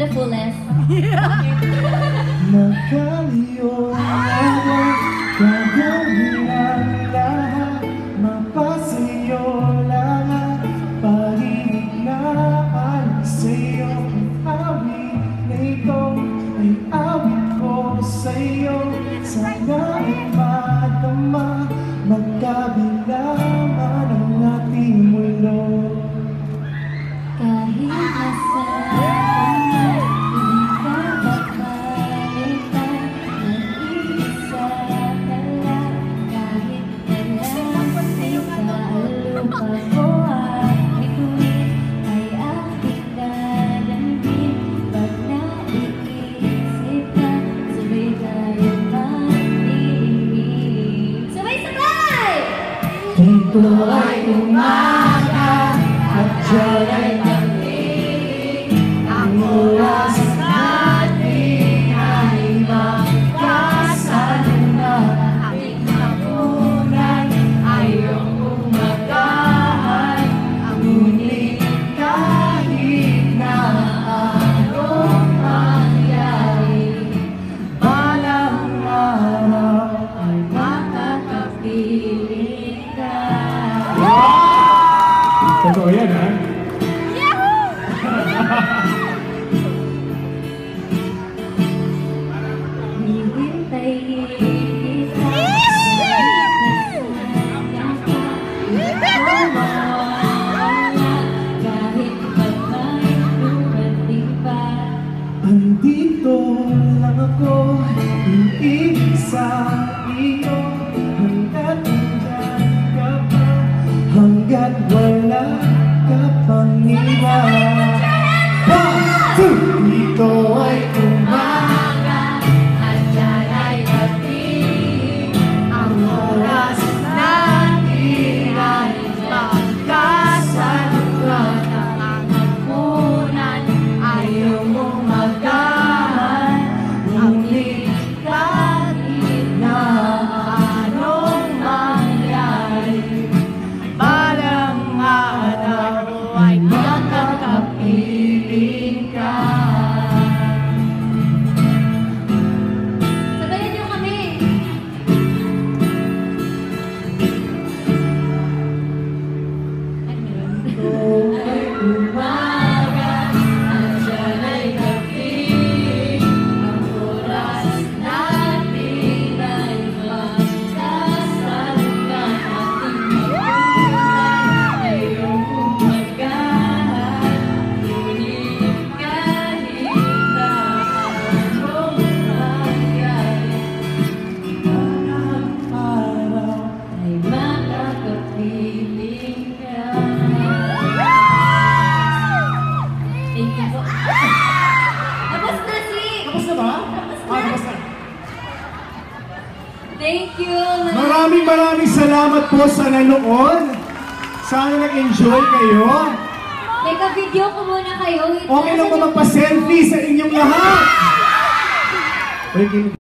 the fullest. Magkaliyo naman, gagawin ang lahat, mapasayo lahat, pag-ibig na alam sa'yo. Ang awit na ito ay awit ko sa'yo, sana ay madama, magkabilang man ang ating mundo. Kahit nasaan ka man, hindi ka mapalitan, mag-isa ka lang. Kahit kailan sa lupa ko ay tuwid, ay aking dadamhin. Pag naiisip ka, sabay tayo mandinig. Sabay-sabay! Dito ay umaga at dyan ay gabi, ang oras natin ay magkasama. Ating hapunan ay iyong umagahan, ngunit kahit na anong mangyari, balang araw ay makakapiling ka. Totoo yan, ha? Hihintayin kita kahit pa may dumating pa. Andito lang ako, iibig sa iyo, hanggat nandyan ka pa, hanggat wala ka pang iba. 1, 2! Dito ay umaga at dyan ay gabi, ang oras natin ay magkasaluhan. Ang hapunan ay iyong umagahan, ngunit kahit na anong mangyari, balang araw ay makakapiling ka. Sabayan niyo kami! Ito ay umaga at dyan ay gabi, ang oras natin ay magkasaluhan. Ating hapunan ay iyong umagahan, ngunit kahit na anong mangyari, balang araw Ay makakapiling ka. Thank you po. Tapos na si! Tapos na ba? Tapos na. Thank you! Maraming salamat po sa nanood. Sana nag-enjoy kayo. Teka, video ko muna kayo. Okay lang ba magpa-selfie sa inyong lahat?